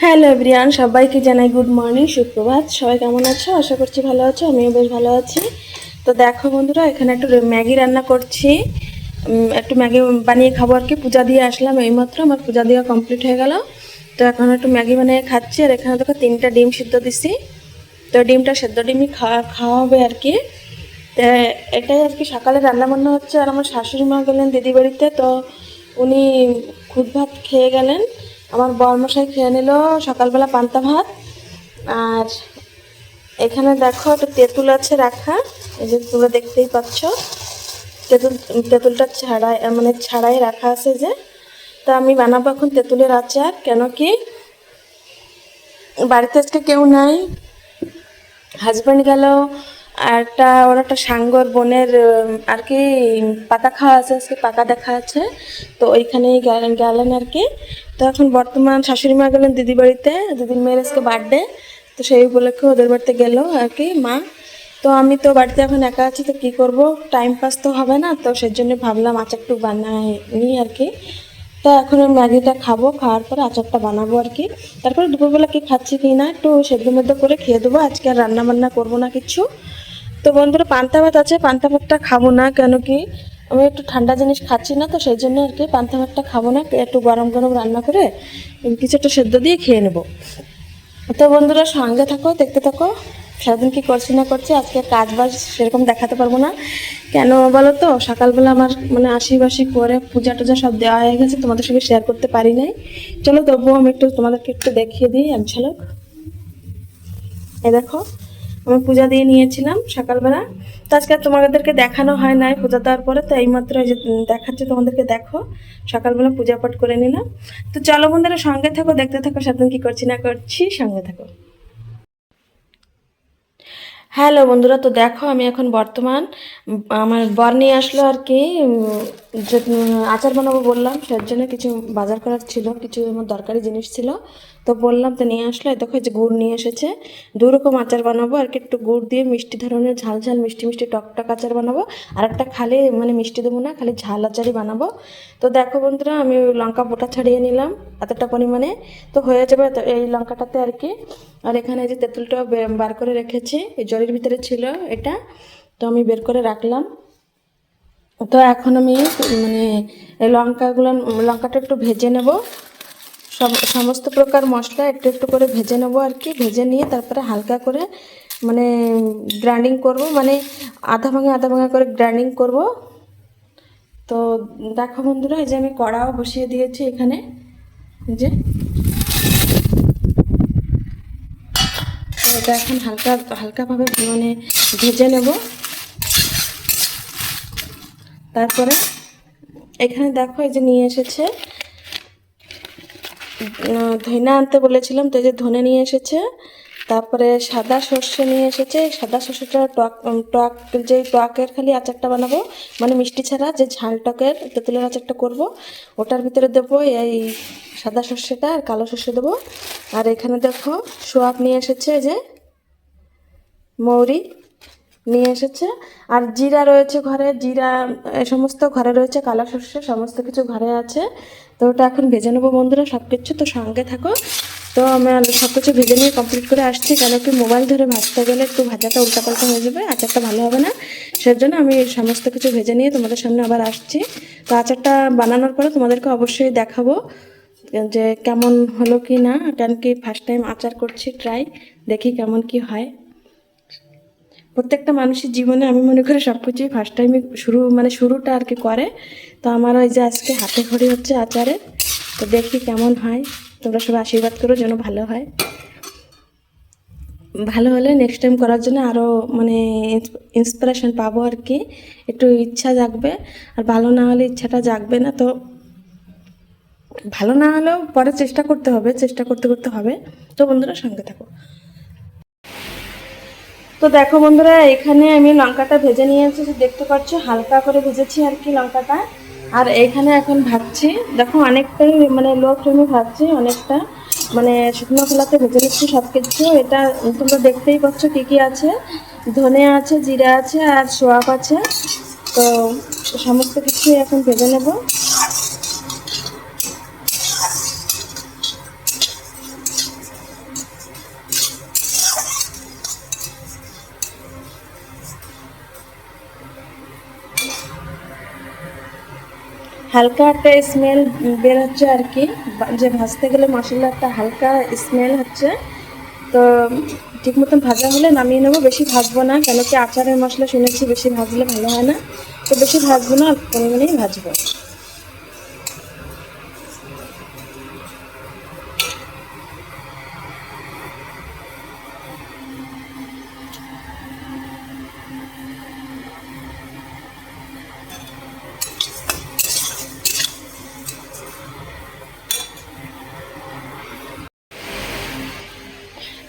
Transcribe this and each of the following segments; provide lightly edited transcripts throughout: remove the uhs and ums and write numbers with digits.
Hello everyone, সবাইকে জানাই good morning, সুপ্রভাত। সবাই কেমন আছো? আশা করছি ভালো আছো। আমিও বেশ ভালো আছি। তো দেখো বন্ধুরা, এখানে একটু ম্যাগি রান্না করছি। একটু ম্যাগি বানিয়ে খাবো আর কি। পূজা দিয়ে আসলাম এইমাত্র, আমার পূজা দেওয়া কমপ্লিট হয়ে গেল। তো এখন একটু ম্যাগি বানিয়ে খাচ্ছি। আর এখানে দেখো 3টা ডিম সিদ্ধ দিছি। তো ডিমটা সেদ্ধ ডিমই খাওয়া হবে আর কি। এটাই আর কি সকালে রান্না বান্না হচ্ছে। আর আমার শাশুড়ি মা গেলেন দিদি বাড়িতে, তো উনি খুদ ভাত খেয়ে গেলেন। আমার বরমশাই খেয়ে নিল সকালবেলা পান্তা ভাত। আর এখানে দেখো একটা তেঁতুল আছে রাখা, এই যে তোমরা দেখতেই পাচ্ছ। তেঁতুলটা ছাড়াই রাখা আছে যে। তো আমি বানাবো এখন তেঁতুলের আচার। কেন কি বাড়িতে আজকে কেউ নাই, হাজব্যান্ড গেল। আর ওর একটা সাঙ্গর বোনের আর কি পাকা খাওয়া আছে, আজকে পাকা দেখা আছে। তো ওইখানেই গেলেন আর কি। তো এখন বর্তমান শাশুড়ি মা গেলেন দিদি বাড়িতে, দিদির মেয়ের আজকে বার্থডে। তো সেই উপলক্ষে ওদের বাড়িতে গেল আর কি মা। তো আমি তো বাড়িতে এখন একা আছি, তো কী করব, টাইম পাস তো হবে না। তো সেই জন্য ভাবলাম আচারটু বানাই নিই আর কি। তো এখন আমি ম্যাগিটা খাবো, খাওয়ার পরে আচারটা বানাবো আর কি। তারপরে দুপুরবেলা কি খাচ্ছি কি না একটু সেদ্ধ মেদ্ধ করে খেয়ে দেবো। আজকে আর রান্না বান্না করবো না কিছু। তো বন্ধুরা, পান্তা ভাত আছে, পান্তা ভাতটা খাবো না। কেন কি আমি একটু ঠান্ডা জিনিস খাচ্ছি না, তো সেই জন্য আর কি পান্তা ভাতটা খাবো না। একটু গরম গরম রান্না করে কিছু একটা সেদ্ধ দিয়ে খেয়ে নেবো। তো বন্ধুরা, সঙ্গে থাকো, দেখতে থাকো সারাদিন কী করছি না করছি। আজকে কাজ বাজ সেরকম দেখাতে পারবো না। কেন বলো তো, সকালবেলা আমার আশিবাসি করে পূজা টুজা সব দেওয়া হয়ে গেছে, তোমাদের সঙ্গে শেয়ার করতে পারি নাই। চলো তবুও আমি তোমাদেরকে একটু দেখিয়ে দিই এক ঝলক। এই দেখো, আমি পূজা দিয়ে নিয়েছিলাম সকালবেলা। তো আজকে তোমাদেরকে দেখানো হয় নাই পূজা দেওয়ার পরে, তো এইমাত্র এই যে দেখাচ্ছি তোমাদেরকে। দেখো, সকালবেলা পূজা পাঠ করে নিলাম। তো চলো বন্ধুরা, সঙ্গে থাকো, দেখতে থাকো সারাদিন কী করছি না করছি, সঙ্গে থাকো। হ্যালো বন্ধুরা, তো দেখো আমি এখন বর্তমান আমার বর নিয়ে আসলো আর কি। যে আচার বানাবো বললাম, সের জন্য কিছু বাজার করার ছিল, কিছু আমার দরকারি জিনিস ছিল। তো বললাম, তো নিয়ে আসলো। দেখো এই যে গুড় নিয়ে এসেছে। 2 রকম আচার বানাবো আর কি। একটু গুড় দিয়ে মিষ্টি ধরনের ঝাল ঝাল মিষ্টি মিষ্টি টক টক আচার বানাবো। আর একটা খালি মিষ্টি দেবো না, খালি ঝাল আচারই বানাবো। তো দেখো বন্ধুরা, আমি লঙ্কা বোটা ছাড়িয়ে নিলাম এতটা পরিমাণে। তো হয়ে যাবে তো এই লঙ্কাটাতে আর কি। আর এখানে যে তেঁতুলটা বার করে রেখেছি, এই জলের ভিতরে ছিল এটা, তো আমি বের করে রাখলাম। তো এখন আমি এই লঙ্কাটা একটু ভেজে নেব। সমস্ত প্রকার মশলা একটু একটু করে ভেজে নেবো আর কি। ভেজে নিয়ে তারপরে হালকা করে গ্রাইন্ডিং করব, আধা ভাঙা করে গ্রাইন্ডিং করব। তো দেখো বন্ধুরা, এই যে আমি কড়াও বসিয়ে দিয়েছি এখানে, যে এটা এখন হালকাভাবে ভেজে নেব। তারপরে এখানে দেখো, এই যে নিয়ে এসেছে ধনে আনতে বলেছিলাম, তো এই যে ধনে নিয়ে এসেছে। তারপরে সাদা সর্ষে নিয়ে এসেছে। সাদা সর্ষেটা টক যেই টকের খালি আচারটা বানাবো, মিষ্টি ছাড়া যে ঝাল টকের তেঁতুলের আচারটা করব, ওটার ভিতরে দেবো এই সাদা সর্ষেটা, আর কালো সর্ষে দেবো। আর এখানে দেখো সোয়াক নিয়ে এসেছে, যে মৌরি নিয়ে এসেছে। আর জিরা রয়েছে ঘরে, জিরা সমস্ত ঘরে রয়েছে, কালো সর্ষে সমস্ত কিছু ঘরে আছে। তো ওটা এখন ভেজে নেবো বন্ধুরা সব কিছু। তো সঙ্গে থাকো। তো আমি সব কিছু ভেজে নিয়ে কমপ্লিট করে আসছি। কেন কি মোবাইল ধরে ভাজতে গেলে একটু ভাজাটা উল্টাপাল্টা হয়ে যাবে, আচারটা ভালো হবে না। সেজন্য আমি সমস্ত কিছু ভেজে নিয়ে তোমাদের সামনে আবার আসছি। তো আচারটা বানানোর পরে তোমাদেরকে অবশ্যই দেখাবো যে কেমন হলো কি না। কেন কি ফার্স্ট টাইম আচার করছি, ট্রাই দেখি কেমন কি হয়। প্রত্যেকটা মানুষের জীবনে আমি মনে করি সব কিছুই ফার্স্ট টাইমে শুরুটা আর কি করে। তো আমার ওই যে আজকে হাতে খড়ি হচ্ছে আচারে। তো দেখি কেমন হয়, তোমরা সবাই আশীর্বাদ করো যেন ভালো হয়। ভালো হলে নেক্সট টাইম করার জন্য আরও ইন্সপিরেশন পাবো আর কি, একটু ইচ্ছা জাগবে। আর ভালো না হলে ইচ্ছাটা জাগবে না। তো ভালো না হলেও পরে চেষ্টা করতে হবে, চেষ্টা করতে করতে হবে। তো বন্ধুরা, সঙ্গে থাকো। তো দেখো বন্ধুরা, এখানে আমি লঙ্কাটা ভেজে নিয়েছি, দেখতে পাচ্ছ হালকা করে ভেজেছি আর কি লঙ্কাটা। আর এইখানে এখন ভাজছি, দেখো অনেকটাই লো ফ্লেমে ভাজছি, অনেকটা শুকনো খোলাতে ভেজে নিচ্ছি সব কিছু। এটা তোমরা দেখতেই পাচ্ছ কী কী আছে, ধনে আছে, জিরা আছে, আর সোয়াপ আছে। তো সমস্ত কিছুই এখন ভেজে নেব। হালকা একটা স্মেল বের হচ্ছে আর কি, যে ভাজতে গেলে মশলা একটা হালকা স্মেল হচ্ছে। তো ঠিক মতন ভাজা হলে নামিয়ে নেবো, বেশি ভাজবো না, কেন কি আচারের মশলা শুনেছি বেশি ভাজলে ভালো হয় না। তো বেশি ভাজবো না, অল্প পরিমাণেই ভাজবো।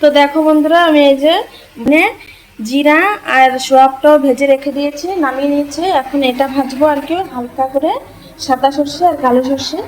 তো দেখো বন্ধুরা, আমি এই যে মানে জিরা আর সোয়াবটাও ভেজে রেখে দিয়েছি, নামিয়ে নিয়েছি। এখন এটা ভাজবো আর কি হালকা করে, সাদা সর্ষে আর কালো সর্ষে।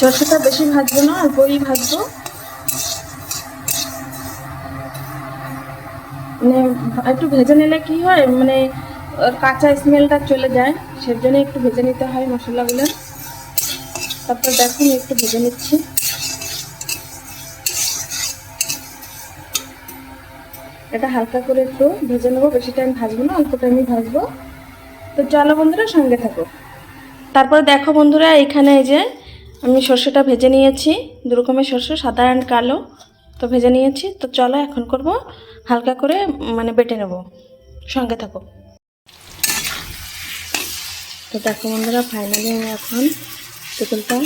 সর্ষেটা বেশি ভাজবো না, অল্পই ভাজবো, মানে একটু ভেজে নিলে কি হয়, মানে কাঁচা স্মেলটা চলে যায়, সেজন্য একটু ভেজে নিতে হয় মশলাগুলো। তারপর দেখুন একটু ভেজে নিচ্ছি। এটা হালকা করে একটু ভেজে নেবো, বেশি টাইম ভাজবো না, অল্প টাইমই ভাজবো। তো চলো বন্ধুরা, সঙ্গে থাকো। তারপরে দেখো বন্ধুরা, এখানে এই যে আমি সর্ষেটা ভেজে নিয়েছি, দু রকমের সর্ষে, সাদা অ্যান্ড কালো। তো ভেজে নিয়েছি। তো চলো এখন করব হালকা করে, মানে বেটে নেব, সঙ্গে থাকো। তো দেখো বন্ধুরা, ফাইনালি আমি এখন তেঁতুলটা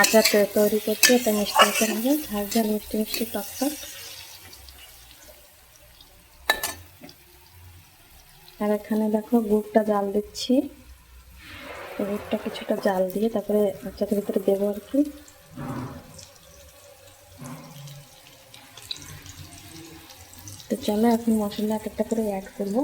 আচার তৈরি করছি। এটা মিষ্টি আচার হবে, ঝাল ঝাল মিষ্টি মিষ্টি টক টক। আর এখানে দেখো গুড়টা জাল দিচ্ছি। গুড়টা কিছুটা জাল দিয়ে তারপরে আচারের ভিতরে দেবো আর কি। তো চলো এখন মশলা এক একটা করে অ্যাড করবো।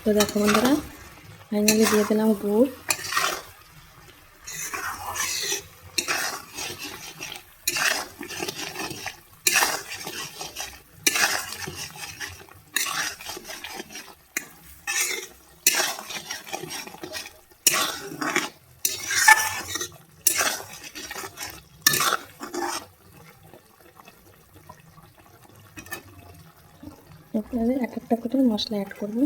তো দেখো বন্ধুরা, ফাইনালি দিয়ে দিলাম গুড়। এরপরে এক একটা করে মশলা অ্যাড করবো।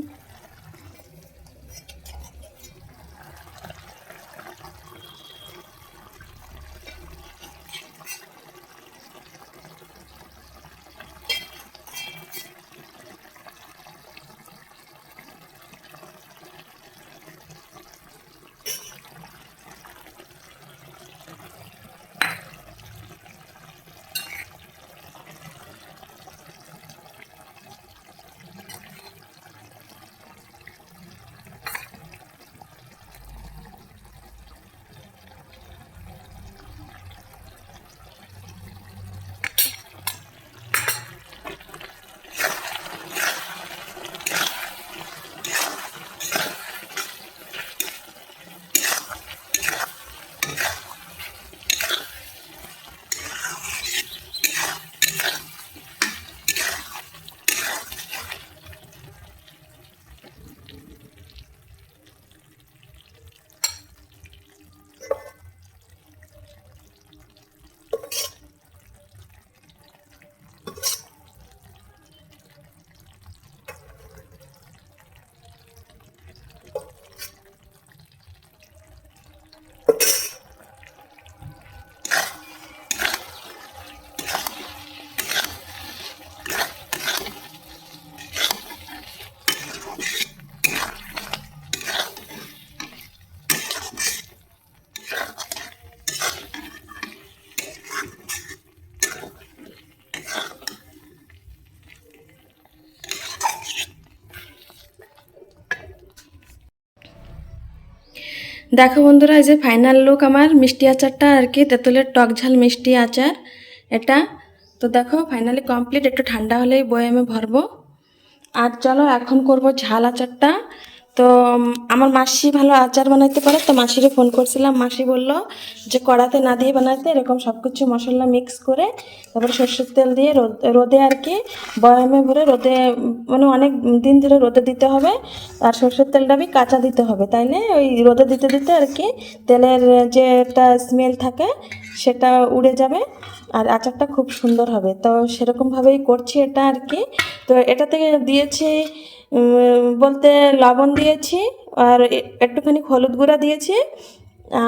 দেখো বন্ধুরা, এই যে ফাইনাল লুক আমার মিষ্টি আচারটা আর কি, তেঁতুলের টক ঝাল মিষ্টি আচার এটা। তো দেখো ফাইনালি কমপ্লিট, একটু ঠান্ডা হলেই বয়ামে ভরবো। আর চলো এখন করব ঝাল আচারটা। তো আমার মাসি ভালো আচার বানাইতে পারে, তো মাসিরে ফোন করছিলাম। মাসি বলল যে কড়াতে না দিয়ে বানাইতে, এরকম সব কিছু মশলা মিক্স করে তারপরে সর্ষের তেল দিয়ে রোদে আর কি বয়ামে ভরে রোদে, মানে অনেক দিন ধরে রোদে দিতে হবে। আর সর্ষের তেলটা বি কাঁচা দিতে হবে, তাইলে ওই রোদে দিতে দিতে আর কি তেলের যে একটা স্মেল থাকে সেটা উড়ে যাবে আর আচারটা খুব সুন্দর হবে। তো সেরকমভাবেই করছি এটা আর কি। তো এটা থেকে দিয়েছি বলতে লবণ দিয়েছি আর একটুখানি হলুদ গুঁড়া দিয়েছি,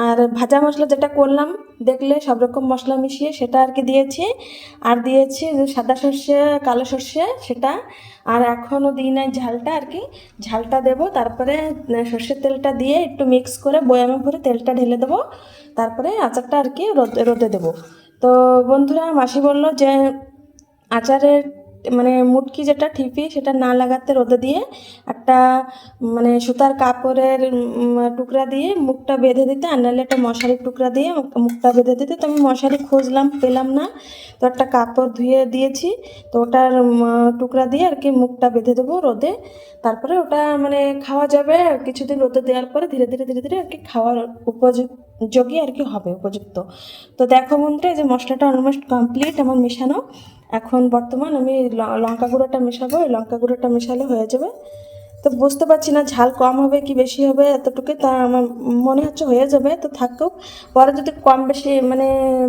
আর ভাজা মশলা যেটা করলাম দেখলে সব রকম মশলা মিশিয়ে সেটা আর কি দিয়েছি। আর দিয়েছি সাদা সর্ষে কালো সর্ষে সেটা, আর এখনও দিই নাই ঝালটা আর কি, ঝালটা দেবো। তারপরে সর্ষের তেলটা দিয়ে একটু মিক্স করে বয়ামে ভরে তেলটা ঢেলে দেবো, তারপরে আচারটা আর কি রোদে দেবো। তো বন্ধুরা মাসি বললো যে আচারের মানে মুটকি যেটা ঠিপি সেটা না লাগাতে রোদে দিয়ে একটা মানে সুতার কাপড়ের টুকরা দিয়ে মুখটা বেঁধে দিতে, আর নাহলে একটা মশারির টুকরা দিয়ে মুখটা বেঁধে দিতে। তো আমি মশারি খুঁজলাম পেলাম না, তো একটা কাপড় ধুয়ে দিয়েছি, তো ওটার টুকরা দিয়ে আর কি মুখটা বেঁধে দেবো রোদে। তারপরে ওটা মানে খাওয়া যাবে কিছুদিন রোদে দেওয়ার পরে, ধীরে ধীরে ধীরে ধীরে আর কি খাওয়ার উপযোগী আর কি হবে, উপযুক্ত। তো দেখো বন্ধুরা, এই যে মশলাটা অলমোস্ট কমপ্লিট আমার মেশানো। এখন বর্তমান আমি লঙ্কা গুঁড়োটা মেশাবো, ওই লঙ্কা গুঁড়োটা মেশালে হয়ে যাবে। তো বুঝতে পারছি না ঝাল কম হবে কি বেশি হবে, এতটুকু তা আমার মনে হচ্ছে হয়ে যাবে। তো থাকুক, পরে যদি কম বেশি মানে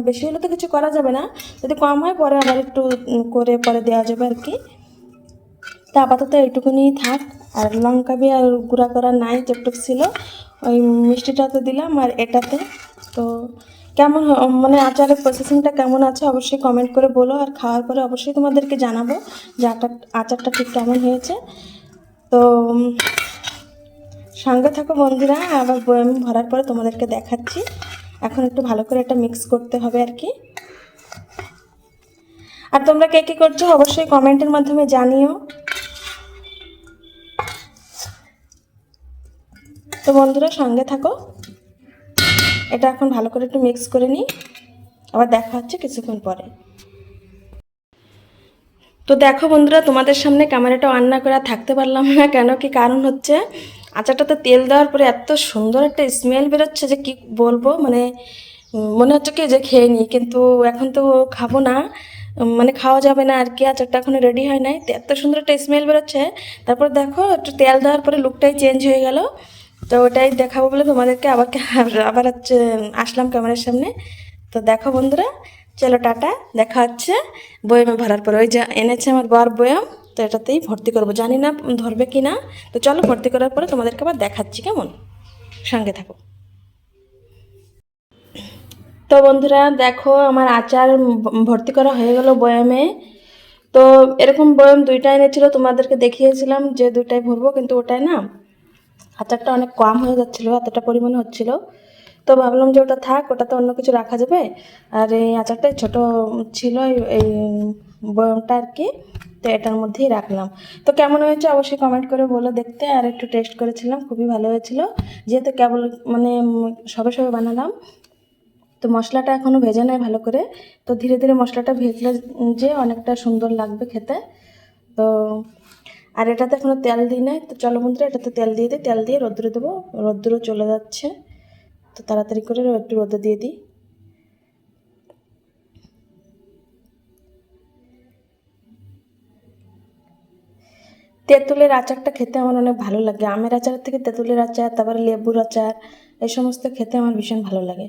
বেশি হলে তো কিছু করা যাবে না, যদি কম হয় পরে আবার একটু করে পরে দেওয়া যাবে আর কি। তা আপাতত এইটুকুনি থাক। আর লঙ্কা বি আর গুঁড়া করা নাই, যেটুক ছিল ওই মিষ্টিটাতে দিলাম আর এটাতে। তো কেমন মানে আচারের প্রসেসিংটা কেমন আছে অবশ্যই কমেন্ট করে বলো, আর খাওয়ার পরে অবশ্যই তোমাদেরকে জানাবো যে আচারটা ঠিক কেমন হয়েছে। তো সঙ্গে থাকো বন্ধুরা, আবার বয়াম ভরার পরে তোমাদেরকে দেখাচ্ছি। এখন একটু ভালো করে এটা মিক্স করতে হবে আর কি। আর তোমরা কে কী করছো অবশ্যই কমেন্টের মাধ্যমে জানিও। তো বন্ধুরা সঙ্গে থাকো, এটা এখন ভালো করে একটু মিক্স করে নিই, আবার দেখা হচ্ছে কিছুক্ষণ পরে। তো দেখো বন্ধুরা, তোমাদের সামনে ক্যামেরাটা অন না করে থাকতে পারলাম না, কেন কি কারণ হচ্ছে আচারটাতে তেল দেওয়ার পরে এত সুন্দর একটা স্মেল বেরোচ্ছে যে কি বলবো, মানে মনে হচ্ছে কি যে খেয়ে নিই, কিন্তু এখন তো খাবো না, মানে খাওয়া যাবে না আর কি। আচারটা এখনো রেডি হয় নাই, তো এত সুন্দর একটা স্মেল বেরোচ্ছে। তারপর দেখো একটু তেল দেওয়ার পরে লুকটাই চেঞ্জ হয়ে গেল। তো ওটাই দেখাবো বলে তোমাদেরকে আবার আবার হচ্ছে আসলাম ক্যামেরার সামনে। তো দেখো বন্ধুরা, চলো টাটা, দেখা হচ্ছে বয়ামে ভরার পরে। ওই যে এনেছে আমার বর বয়াম, তো এটাতেই ভর্তি করবো, জানি না ধরবে কি না। তো চলো ভর্তি করার পরে তোমাদেরকে আবার দেখাচ্ছি, কেমন সঙ্গে থাকো। তো বন্ধুরা দেখো, আমার আচার ভর্তি করা হয়ে গেল বয়ামে। তো এরকম বয়াম দুইটা এনেছিল, তোমাদেরকে দেখিয়েছিলাম যে দুইটাই ভরবো, কিন্তু ওটাই না আচারটা অনেক কম হয়ে যাচ্ছিলো, এতটা পরিমাণে হচ্ছিল। তো ভাবলাম যে ওটা থাক, ওটাতে অন্য কিছু রাখা যাবে। আর এই আচারটাই ছোট ছিল এই বয়ামটা আর কি, তো এটার মধ্যেই রাখলাম। তো কেমন হয়েছে অবশ্যই কমেন্ট করে বলো দেখতে। আর একটু টেস্ট করেছিলাম, খুবই ভালো হয়েছিল, যেহেতু কেবল মানে সবে সবে বানালাম। তো মশলাটা এখনও ভেজে নেয় ভালো করে, তো ধীরে ধীরে মশলাটা ভেজলে যে অনেকটা সুন্দর লাগবে খেতে। তো আর এটাতে এখনও তেল দিই নাই। তো চলো বন্ধুরা, এটাতে তেল দিয়ে দিই, তেল দিয়ে রোদ্দুরে দেবো, রোদ্দুরে চলে যাচ্ছে, তো তাড়াতাড়ি করে একটু রোদে দিয়ে দিই। তেঁতুলের আচারটা খেতে আমার অনেক ভালো লাগে, আমের আচারের থেকে তেঁতুলের আচার, তারপরে লেবুর আচার, এই সমস্ত খেতে আমার ভীষণ ভালো লাগে।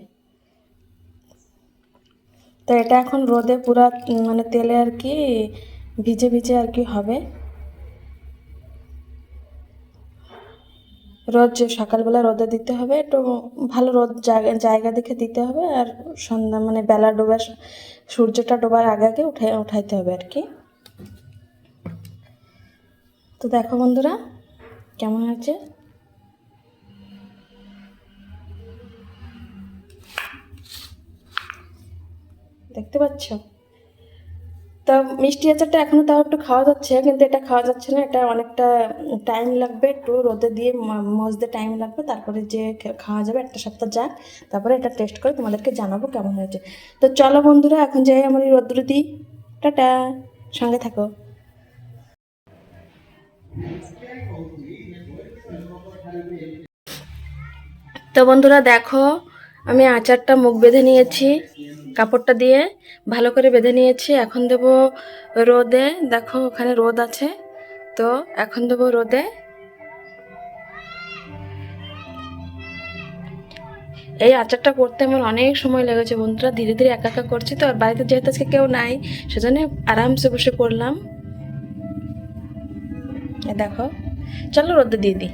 তো এটা এখন রোদে পুরা মানে তেলে আর কি ভিজে ভিজে আর কি হবে। রোজ সকালবেলা রোদে দিতে হবে, একটু ভালো রোদ জায়গা দেখে দিতে হবে। আর সন্ধ্যা মানে বেলা ডোবার সূর্যটা ডোবার আগে আগে উঠাইতে হবে আর কি। তো দেখো বন্ধুরা কেমন আছে, দেখতে পাচ্ছ। তা মিষ্টি আচারটা এখনও তাও একটু খাওয়া যাচ্ছে, কিন্তু এটা খাওয়া যাচ্ছে না, এটা অনেকটা টাইম লাগবে, একটু রোদে দিয়ে মজতে টাইম লাগবে, তারপরে যে খাওয়া যাবে, একটা সপ্তাহ যাক, তারপরে এটা টেস্ট করে তোমাদেরকে জানাবো কেমন হয়েছে। তো চলো বন্ধুরা, এখন যাই আমার এই রোদ্দুরে দিই। টাটা, সঙ্গে থাকো। তো বন্ধুরা দেখো, আমি আচারটা মুখ বেঁধে নিয়েছি, কাপড়টা দিয়ে ভালো করে বেঁধে নিয়েছি। এখন দেব রোদে, দেখো ওখানে রোদ আছে, তো এখন দেব রোদে। এই আচারটা করতে আমার অনেক সময় লেগেছে বন্ধুরা, ধীরে ধীরে একা একা করছি তো, আর বাড়িতে যেহেতু আজকে কেউ নাই সেজন্য আরামসে বসে করলাম। দেখো, চলো রোদে দিয়ে দিই।